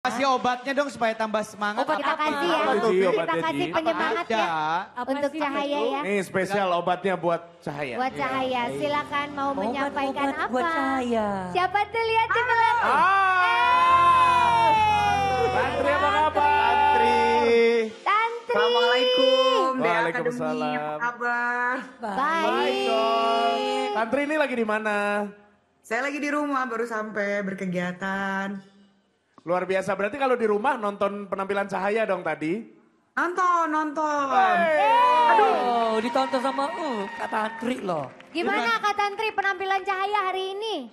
Kasih obatnya dong supaya tambah semangat. Obat Kita apa? kasih ya. Apa tuh, Kita obatnya, kasih Ji? penyemangat ya. Apa Untuk sih Cahaya itu? ya. Nih spesial obatnya buat Cahaya. Buat Cahaya. Silakan mau menyampaikan Obat apa. buat Cahaya. Siapa tuh lihat di belakang. Tantri apa kabar? Tantri. Assalamualaikum, Dea Waalaikumsalam. Akademi, apa kabar? Baik Baik. dong. Tantri ini lagi di mana? Saya lagi di rumah, baru sampai berkegiatan. Luar biasa. Berarti kalau di rumah nonton penampilan Cahaya dong tadi? Nonton. Oh, ditonton sama Kak Tantri loh. Gimana Kak Tantri penampilan Cahaya hari ini?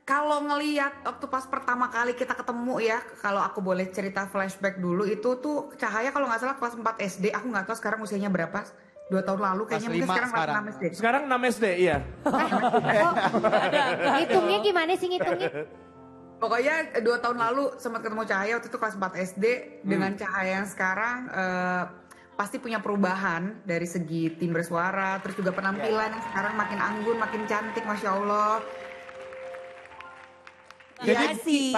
Kalau ngeliat waktu pas pertama kali kita ketemu ya, kalau aku boleh cerita flashback dulu, itu tuh Cahaya kalau nggak salah kelas 4 SD, aku nggak tahu sekarang usianya berapa. 2 tahun lalu kayaknya, Kelas mungkin lima sekarang kelas sekarang. 6 SD. Sekarang 6 SD, iya. Ngitungnya gimana sih ngitungnya? Pokoknya 2 tahun lalu sempat ketemu Cahaya waktu itu kelas 4 SD. Dengan Cahaya yang sekarang pasti punya perubahan dari segi timbre suara, terus juga penampilan yang sekarang makin anggun, makin cantik, Masya Allah. Iya sih.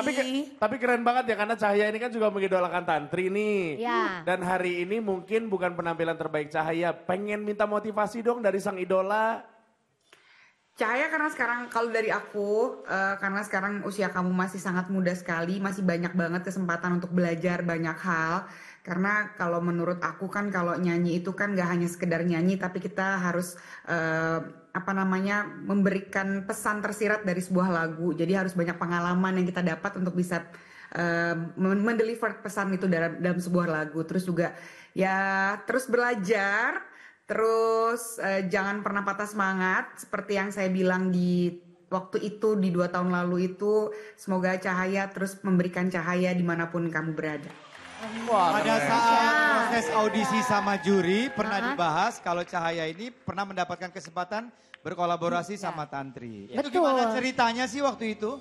Tapi keren banget ya karena Cahaya ini kan juga mengidolakan Tantri nih. Ya. Dan hari ini mungkin bukan penampilan terbaik Cahaya. Pengen minta motivasi dong dari sang idola. Cahaya karena sekarang kalau dari aku, karena sekarang usia kamu masih sangat muda sekali, masih banyak banget kesempatan untuk belajar banyak hal. Karena kalau menurut aku kan kalau nyanyi itu kan gak hanya sekedar nyanyi, tapi kita harus memberikan pesan tersirat dari sebuah lagu. Jadi harus banyak pengalaman yang kita dapat untuk bisa mendeliver pesan itu dalam sebuah lagu. Terus juga ya terus belajar. Terus jangan pernah patah semangat seperti yang saya bilang di waktu itu di 2 tahun lalu itu, semoga Cahaya terus memberikan cahaya dimanapun kamu berada. Pada saat proses audisi sama juri pernah dibahas kalau Cahaya ini pernah mendapatkan kesempatan berkolaborasi sama Tantri. Itu Betul. gimana ceritanya sih waktu itu?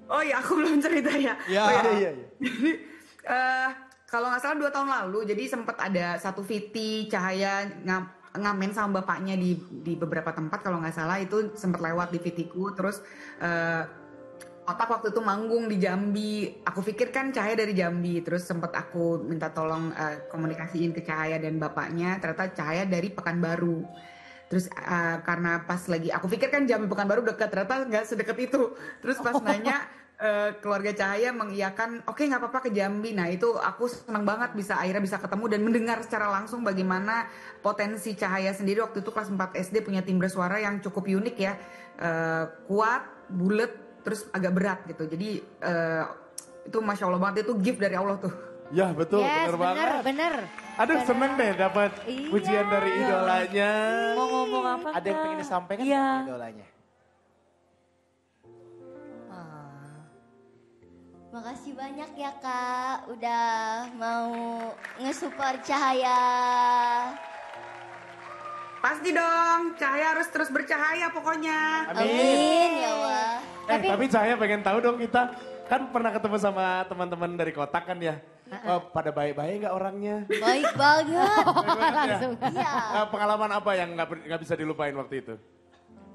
Oh iya, aku belum cerita ya. Ya. Oh, iya. Jadi kalau nggak salah 2 tahun lalu, jadi sempat ada satu VT Cahaya ngamen sama bapaknya di beberapa tempat, kalau nggak salah itu sempat lewat di VT-ku. Terus Otak waktu itu manggung di Jambi. Aku pikir kan Cahaya dari Jambi. Terus sempat aku minta tolong komunikasiin ke Cahaya dan bapaknya. Ternyata Cahaya dari Pekanbaru. Terus karena pas lagi aku pikir kan Jambi Pekanbaru dekat, ternyata nggak sedekat itu. Terus pas nanya keluarga Cahaya mengiyakan, oke nggak apa-apa ke Jambi. Nah itu aku senang banget akhirnya bisa ketemu dan mendengar secara langsung bagaimana potensi Cahaya sendiri. Waktu itu kelas 4 SD punya timbre suara yang cukup unik ya, kuat, bulet, terus agak berat gitu. Jadi itu Masya Allah banget, itu gift dari Allah tuh. Ya betul, Yes, bener banget. bener. Aduh seneng deh dapat Iya. pujian dari idolanya. Mau ngomong apa? Ada yang pengen disampaikan Iya. sama idolanya? Makasih banyak ya Kak, udah mau nge-support Cahaya. Pasti dong, Cahaya harus terus bercahaya pokoknya. Amin ya Allah. Tapi Cahaya pengen tahu dong, kita kan pernah ketemu sama teman-teman dari Kotak kan ya. Pada baik-baik nggak orangnya? Baik banget. Langsung. Iya, Pengalaman apa yang nggak bisa dilupain waktu itu?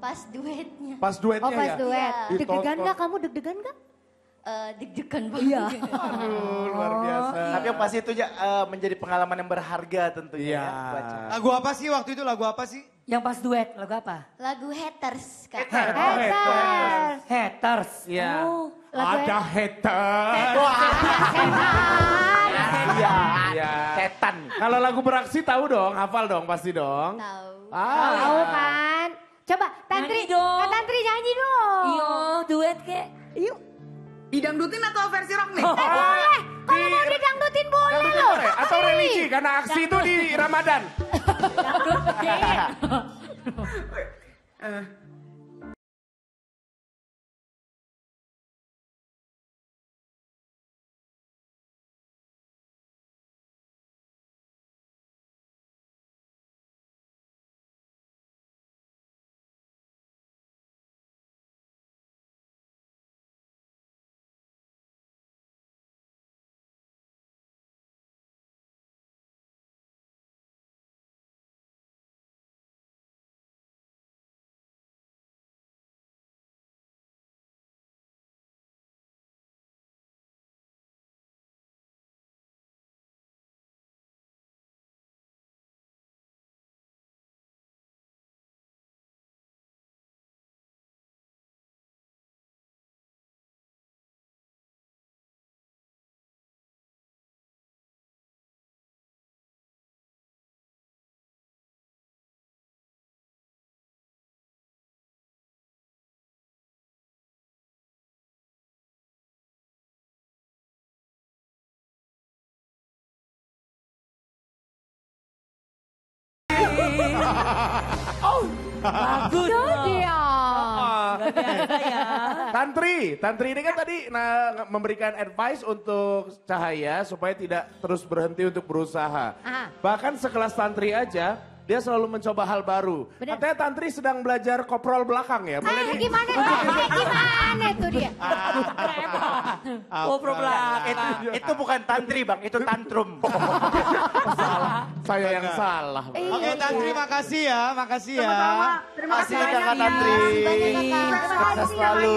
pas duetnya. Pas duetnya Oh pas ya? duet. Ditonton. Deg-degan gak kamu? Deg-degan gak? Deg-degan banget. Aduh, luar biasa. Tapi yang pasti itu menjadi pengalaman yang berharga tentunya Iya. ya. buat Cahaya. Lagu apa sih waktu itu? Lagu apa sih? Yang pas duet, lagu apa? Lagu Haters Kak. Haters. Haters. Iya. Oh, Ada hater. Iya, Iya. setan. Kalau lagu beraksi tahu dong, hafal dong, pasti dong. Tahu. Tahu kan? Coba Tantri, Nyanyi dong. Kak Tantri nyanyi dong. Iyo, duet kek. Yuk. Didangdutin atau versi rock nih? Boleh. Kalau mau didangdutin boleh Dangdut loh. boleh? Atau religi, karena aksi itu di Ramadan. Dangdut kek. Eh, Bagus Itu loh. dia. Luar biasa ya. Tantri ini kan tadi memberikan advice untuk Cahaya supaya tidak terus berhenti untuk berusaha. Ah. Bahkan sekelas Tantri aja, dia selalu mencoba hal baru. Bener. Katanya Tantri sedang belajar koprol belakang ya. Boleh Gimana tuh? Gimana tuh dia? Oh, belakang. Itu bukan tantri bang, itu tantrum. Saya yang salah. Oke Tantri makasih ya, makasih ya. Terima kasih Makasih banyak Kakak Tantri. Sukses selalu.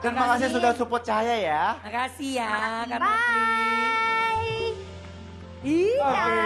Dan terima kasih sudah support Cahaya ya. Makasih ya, Kak Bye. Ih, Oke.